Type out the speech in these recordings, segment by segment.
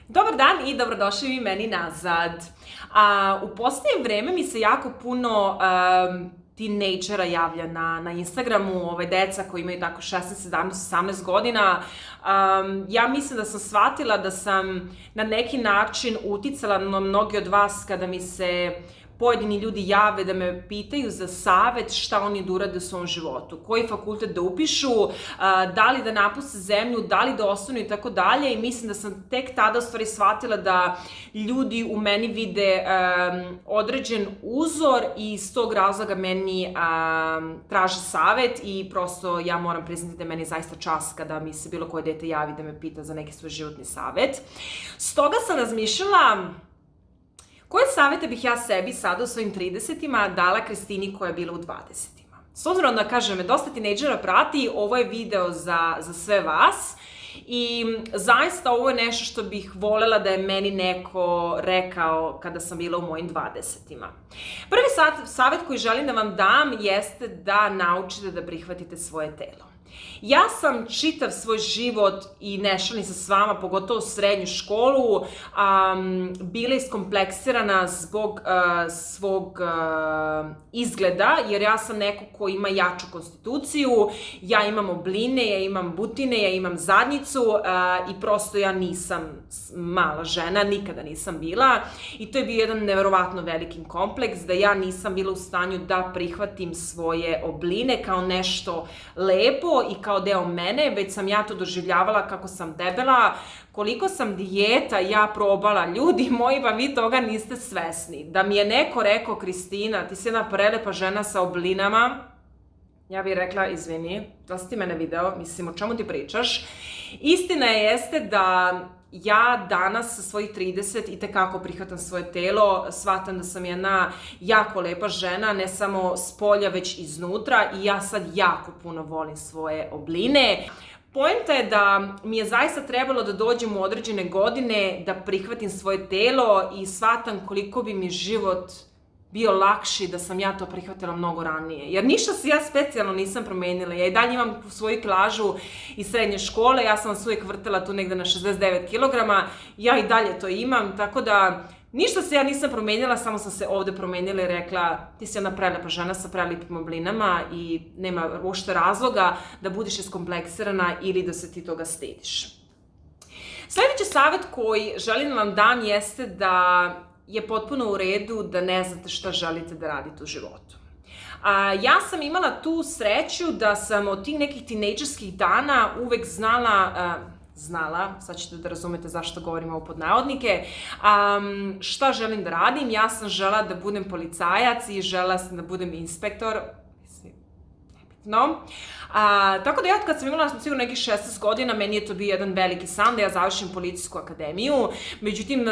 Dobar dan i dobrodošli vi meni nazad. U posljednje vreme mi se jako puno tinejdžera javlja na Instagramu, deca koji imaju tako 16, 17, 18 godina. Ja mislim da sam shvatila da sam na neki način uticala na mnogi od vas kada mi se pojedini ljudi jave da me pitaju za savet šta oni da urade u svom životu, koji fakultet da upišu, da li da napuste zemlju, da li da ostanu i tako dalje. I mislim da sam tek tada u stvari shvatila da ljudi u meni vide određen uzor i iz tog razloga meni traže savet i prosto ja moram priznati da meni je zaista čast kada mi se bilo koje dete javi da me pita za neki svoj životni savet. Stoga sam razmišljala koje savete bih ja sebi sada u svojim 30-ima dala Kristini koja je bila u 20-ima. S obzirom da, kažem, me dosta tinejdžera prati, ovo je video za sve vas i zaista ovo je nešto što bih volela da je meni neko rekao kada sam bila u mojim 20-ima. Prvi savet koji želim da vam dam jeste da naučite da prihvatite svoje telo. Ja sam čitav svoj život, i ne šalim se s vama, pogotovo srednju školu, bila iskompleksirana zbog svog izgleda, jer ja sam neko ko ima jaču konstituciju, ja imam obline, ja imam butine, ja imam zadnjicu i prosto ja nisam mala žena, nikada nisam bila i to je bio jedan neverovatno veliki kompleks da ja nisam bila u stanju da prihvatim svoje obline kao nešto lepo i kao deo mene, već sam ja to doživljavala kako sam debela, koliko sam dijeta ja probala. Ljudi moji, pa vi toga niste svesni. Da mi je neko rekao, Kristina, ti si jedna prelepa žena sa oblinama, ja bih rekla, izvini, da si ti mene video, mislim, o čemu ti pričaš? Istina jeste da ja danas sa svojih 30 itekako prihvatam svoje telo, shvatam da sam jedna jako lepa žena, ne samo s polja, već iznutra i ja sad jako puno volim svoje obline. Poenta je da mi je zaista trebalo da dođem u određene godine, da prihvatim svoje telo i shvatam koliko bi mi život bio lakši da sam ja to prihvatila mnogo ranije. Jer ništa se ja specijalno nisam promenila. Ja i dalje imam svoju kilažu iz srednje škole, ja sam vas uvijek vrtela tu negde na 69 kg, ja i dalje to imam, tako da ništa se ja nisam promenila, samo sam se ovde promenila i rekla ti si jedna prelepa žena sa prelipim oblinama i nema uopšte razloga da budiš iskompleksirana ili da se ti toga stidiš. Sljedeći savjet koji želim da vam dam jeste da je potpuno u redu da ne znate šta želite da radite u životu. Ja sam imala tu sreću da sam od tih nekih tinejdžerskih dana uvek znala, sad ćete da razumete zašto govorim ovo pod navodnike, šta želim da radim. Ja sam žela da budem policajac i žela sam da budem inspektor, nebitno. Tako da ja kad sam imala sigurno nekih 16 godina, meni je to bio jedan veliki san da ja završim policijsku akademiju. Međutim,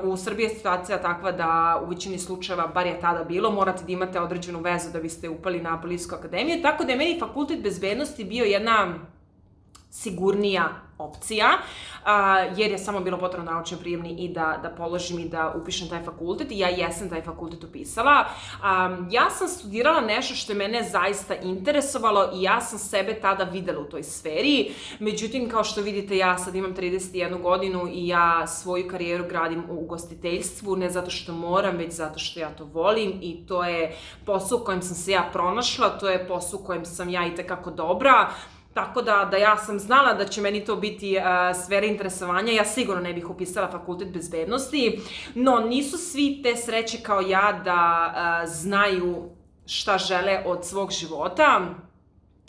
u Srbiji je situacija takva da u većini slučajeva, bar je tada bilo, morate da imate određenu vezu da biste upali na policijsku akademiju. Tako da je meni fakultet bezbednosti bio jedna sigurnija opcija, jer je samo bilo potrebno naučni prijemni i da položim i da upišem taj fakultet i ja jesam taj fakultet upisala. Ja sam studirala nešto što je mene zaista interesovalo i ja sam sebe tada videla u toj sferi. Međutim, kao što vidite, ja sad imam 31 godinu i ja svoju karijeru gradim u ugostiteljstvu, ne zato što moram, već zato što ja to volim i to je posao u kojem sam se ja pronašla, to je posao u kojem sam ja itekako dobra. Tako da ja sam znala da će meni to biti sfera interesovanja, ja sigurno ne bih upisala fakultet bezbednosti, no nisu svi te sreće kao ja da znaju šta žele od svog života.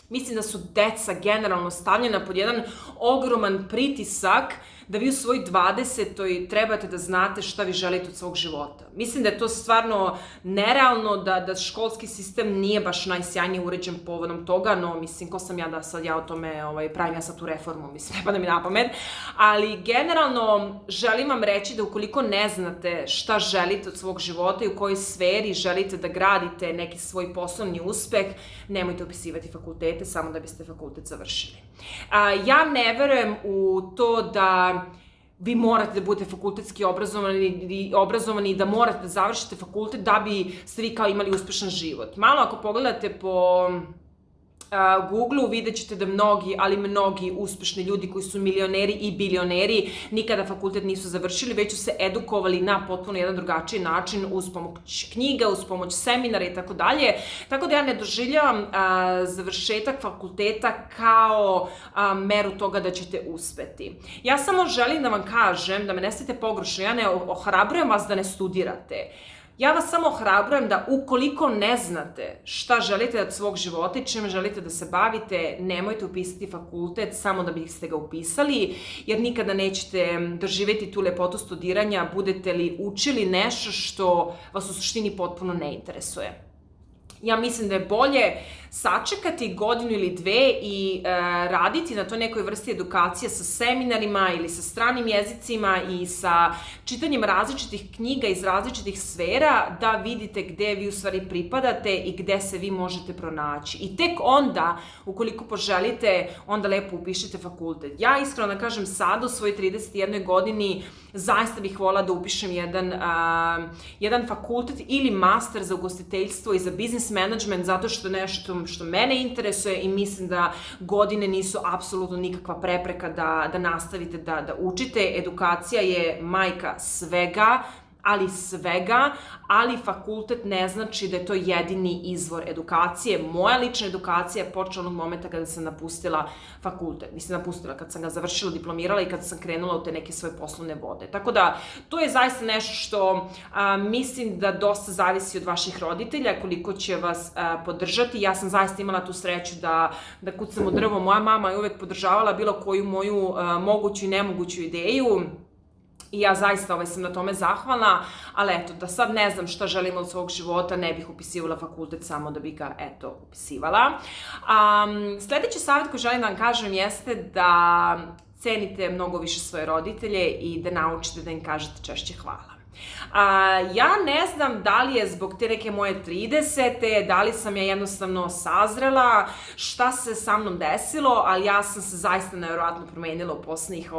Mislim da su deca generalno stavljena pod jedan ogroman pritisak da vi u svojoj 20. trebate da znate šta vi želite od svog života. Mislim da je to stvarno nerealno, da školski sistem nije baš najsjajnije uređen povodom toga, no mislim, ko sam ja da sad ja o tome pravim ja sad tu reformu, mislim, ne pada mi na pamet, ali generalno želim vam reći da ukoliko ne znate šta želite od svog života i u kojoj sferi želite da gradite neki svoj poslovni uspeh, nemojte upisivati fakultete samo da biste fakultet završili. Ja ne verujem u to da vi morate da budete fakultetski obrazovani i da morate da završite fakultet da bi ste vi kao imali uspešan život. Malo ako pogledate po Google-u, vidjet ćete da mnogi, ali mnogi uspešni ljudi koji su milioneri i bilioneri nikada fakultet nisu završili, već su se edukovali na potpuno jedan drugačiji način uz pomoć knjiga, uz pomoć seminara i tako dalje. Tako da ja ne doživljavam završetak fakulteta kao meru toga da ćete uspeti. Ja samo želim da vam kažem, da me ne shvatite pogrešno, ja ne ohrabrujem vas da ne studirate. Ja vas samo ohrabrujem da ukoliko ne znate šta želite od svog života i čime želite da se bavite, nemojte upisati fakultet samo da biste ga upisali, jer nikada nećete doživjeti tu lepotu studiranja budete li učili nešto što vas u suštini potpuno ne interesuje. Ja mislim da je bolje sačekati godinu ili dve i raditi na toj nekoj vrsti edukacije sa seminarima ili sa stranim jezicima i sa čitanjem različitih knjiga iz različitih sfera da vidite gde vi u stvari pripadate i gde se vi možete pronaći. I tek onda, ukoliko poželite, onda lepo upišite fakultet. Ja iskreno da kažem sada u svojoj 31. godini zaista bih voljela da upišem jedan fakultet ili master za ugostiteljstvo i za business management zato što je nešto što mene interesuje i mislim da godine nisu apsolutno nikakva prepreka da nastavite da učite. Edukacija je majka svega, ali fakultet ne znači da je to jedini izvor edukacije. Moja lična edukacija je počela onog momenta kada sam napustila fakultet. Mislim, napustila, kad sam ga završila, diplomirala i kada sam krenula u te neke svoje poslovne vode. Tako da, to je zaista nešto što mislim da dosta zavisi od vaših roditelja, koliko će vas podržati. Ja sam zaista imala tu sreću da kucam u drvo. Moja mama je uvek podržavala bilo koju moju moguću i nemoguću ideju. I ja zaista sam na tome zahvalna, ali eto, da sad ne znam šta želim od svog života, ne bih upisivala fakultet samo da bih ga, upisivala. Sledeći savjet koji želim da vam kažem jeste da cenite mnogo više svoje roditelje i da naučite da im kažete češće hvala. Ja ne znam da li je zbog te neke moje 30. da li sam ja jednostavno sazrela, šta se sa mnom desilo, ali ja sam se zaista nevjerojatno promenila u poslednjih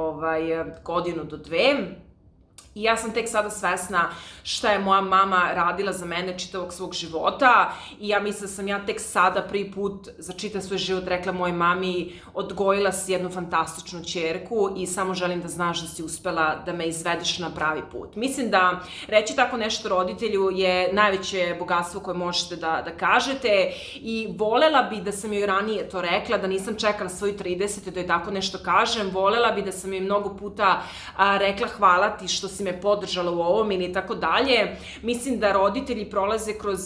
godinu do dve. I ja sam tek sada svesna šta je moja mama radila za mene čitavog svog života i ja mislim da sam ja tek sada prvi put za čitav svoj život rekla mojoj mami odgojila si jednu fantastičnu ćerku i samo želim da znaš da si uspela da me izvedeš na pravi put. Mislim da reći tako nešto roditelju je najveće bogatstvo koje možete da kažete i volela bi da sam joj ranije to rekla, da nisam čekala svoju 30. da joj tako nešto kažem, volela bi da sam joj mnogo puta rekla hvala ti što si me podržala u ovom ili tako dalje. Mislim da roditelji prolaze kroz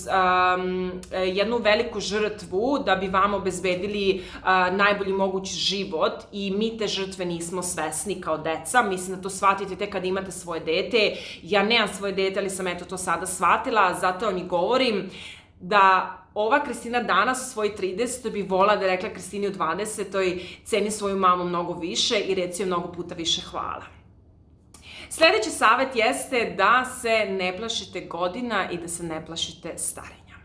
jednu veliku žrtvu da bi vam obezbedili najbolji mogući život i mi te žrtve nismo svesni kao deca. Mislim da to shvatite tek kad imate svoje dete. Ja nemam svoje dete, ali sam to sada shvatila, zato vam i govorim da ova Kristina danas u svojoj 30. bi volila da je rekla Kristini u 20. ceni svoju mamu mnogo više i reci joj mnogo puta više hvala. Sledeći savjet jeste da se ne plašite godina i da se ne plašite starenja.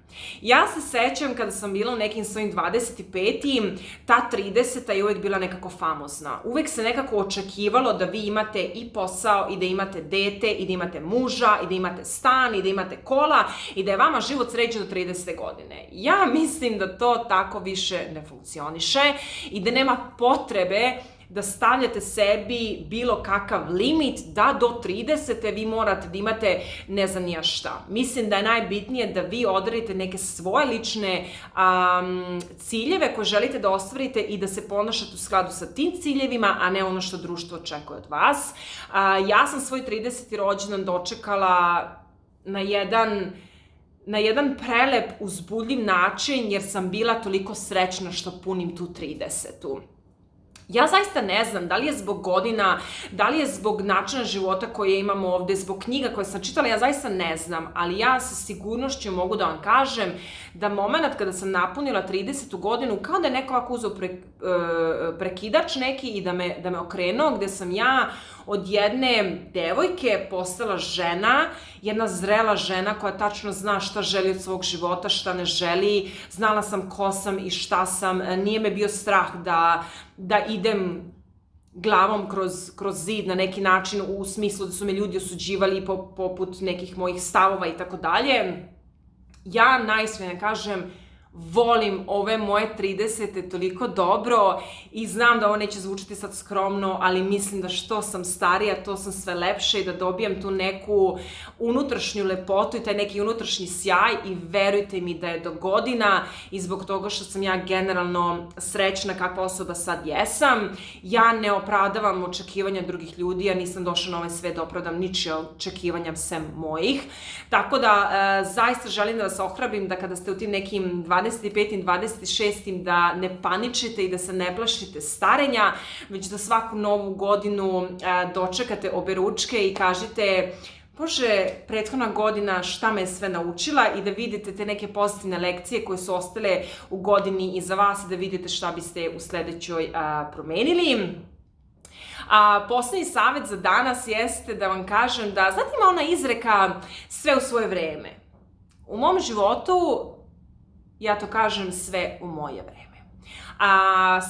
Ja se sećam kada sam bila u nekim svojim 25. ta 30. je uvek bila nekako famozna. Uvek se nekako očekivalo da vi imate i posao i da imate dete i da imate muža i da imate stan i da imate kola i da je vama život sređen do 30. godine. Ja mislim da to tako više ne funkcioniše i da nema potrebe da stavljate sebi bilo kakav limit da do 30. vi morate da imate ne znam nija šta. Mislim da je najbitnije da vi odredite neke svoje lične ciljeve koje želite da ostvarite i da se ponašate u skladu sa tim ciljevima, a ne ono što društvo očekuje od vas. Ja sam svoj 30. rođendan dočekala na jedan prelep, uzbudljiv način jer sam bila toliko srećna što punim tu 30. Ja zaista ne znam da li je zbog godina, da li je zbog načina života koje imamo ovde, zbog knjiga koje sam čitala, ja zaista ne znam, ali ja sa sigurnošću mogu da vam kažem da moment kada sam napunila 30. godinu, kao da je neko ovako uzeo prekidač neki i da me okrenuo, gde sam ja od jedne devojke postala žena, jedna zrela žena koja tačno zna šta želi od svog života, šta ne želi, znala sam ko sam i šta sam, nije me bio strah da idem glavom kroz zid na neki način u smislu da su me ljudi osuđivali poput nekih mojih stavova i tako dalje. Ja najiskrenije kažem, volim ove moje 30. toliko dobro i znam da ovo neće zvučiti sad skromno, ali mislim da što sam starija, to sam sve lepše i da dobijam tu neku unutrašnju lepotu i taj neki unutrašnji sjaj i verujte mi da je do godina i zbog toga što sam ja generalno srećna kakva osoba sad jesam. Ja ne opravdavam očekivanja drugih ljudi, ja nisam došla na ovaj svet da opravdam ničije očekivanja sem mojih. Tako da zaista želim da vas ohrabrim da kada ste u tim nekim 25. 26. da ne paničite i da se ne plašite starenja, već da svaku novu godinu dočekate oberučke i kažete Bože, prethodna godina šta me je sve naučila i da vidite te neke pozitivne lekcije koje su ostale u godini iza vas i da vidite šta biste u sledećoj promenili. Poslednji savjet za danas jeste da vam kažem da, znate ima ona izreka sve u svoje vreme. U mom životu, ja to kažem, sve u moje vreme.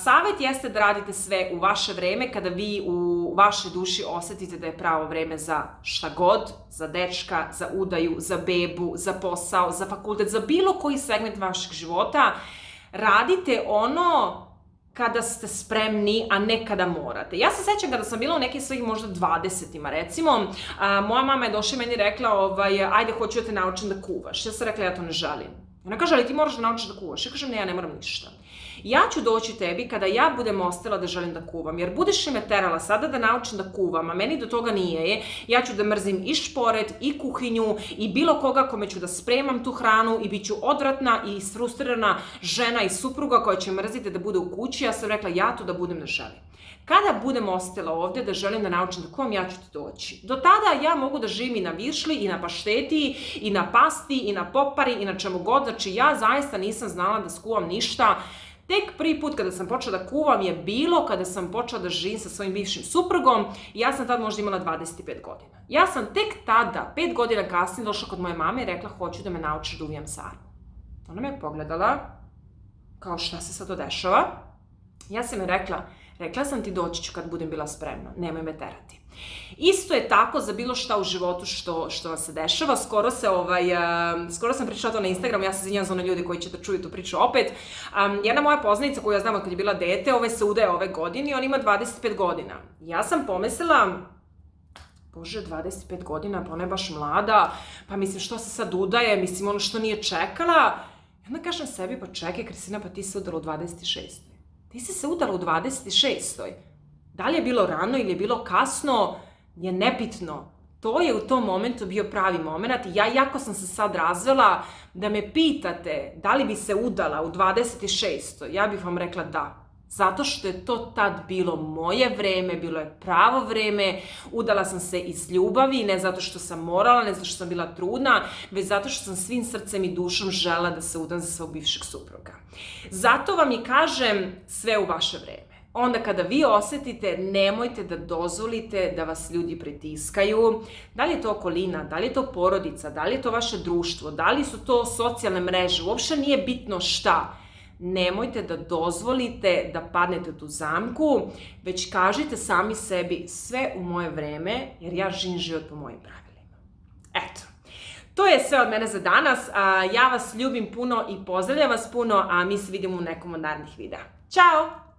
Savjet jeste da radite sve u vaše vreme kada vi u vašoj duši osetite da je pravo vreme za šta god, za dečka, za udaju, za bebu, za posao, za fakultet, za bilo koji segment vašeg života. Radite ono kada ste spremni, a ne kada morate. Ja se sećam kada sam bila u nekim svojih možda 20-ima, recimo, moja mama je došla i meni rekla, ajde, hoću da te naučim da kuvaš. Ja sam rekla, ja to ne želim. Ona kaže, ali ti moraš da naučiš da kuvaš. Ja kažem, ne, ja ne moram ništa. Ja ću doći tebi kada ja budem ostala da želim da kuvam, jer budeš li me terala sada da naučim da kuvam, a meni do toga nije, ja ću da mrzim i šporet, i kuhinju, i bilo koga kome ću da spremam tu hranu i bit ću odvratna i isfrustrirana žena i supruga koja će mrziti da bude u kući. Ja sam rekla, ja to da budem ne želim. Kada budem ostala ovde da želim da naučim da kuvam, ja ću ti doći. Do tada ja mogu da živim i na višli, i na pašteti, i na pasti, i na popari, i na čemu god. Znači, ja zaista nisam znala da skuvam ništa. Tek prvi put kada sam počela da kuvam je bilo kada sam počela da živim sa svojim bivšim suprugom i ja sam tad možda imala 25 godina. Ja sam tek tada, 5 godina kasnije, došla kod moje mame i rekla hoću da me naučiš da uvijam sarmu. Ona me je pogledala kao šta se sad to dešava. Ja sam joj rekla sam ti doći ću kad budem bila spremna, nemoj me terati. Isto je tako za bilo šta u životu što vam se dešava. Skoro sam pričala to na Instagramu, ja se izvinjam za one ljudi koji će da čuju tu priču opet. Jedna moja poznanica koju ja znam kad je bila dete, se udaje ove godine i on ima 25 godina. Ja sam pomislila, Bože, 25 godina, pa ona je baš mlada, pa mislim što se sad udaje, mislim ono što nije čekala. I onda kažem sebi, pa čekaj Kristina, pa ti se udala u 26. Ti si se udala u 26. Da li je bilo rano ili je bilo kasno, je nebitno. To je u tom momentu bio pravi moment. Ja, iako sam se sad razvela, da me pitate da li bi se udala u 26. Ja bih vam rekla da. Zato što je to tad bilo moje vreme, bilo je pravo vreme, udala sam se iz ljubavi, ne zato što sam morala, ne zato što sam bila trudna, već zato što sam svim srcem i dušom žela da se udam za svog bivšeg supruga. Zato vam i kažem sve u vaše vreme. Onda kada vi osetite, nemojte da dozvolite da vas ljudi pritiskaju. Da li je to okolina, da li je to porodica, da li je to vaše društvo, da li su to socijalne mreže, uopšte nije bitno šta. Nemojte da dozvolite da padnete u tu zamku, već kažite sami sebi sve u moje vreme, jer ja živim život po mojim pravilima. Eto, to je sve od mene za danas. Ja vas ljubim puno i pozdravljam vas puno, a mi se vidimo u nekom od narednih videa. Ćao!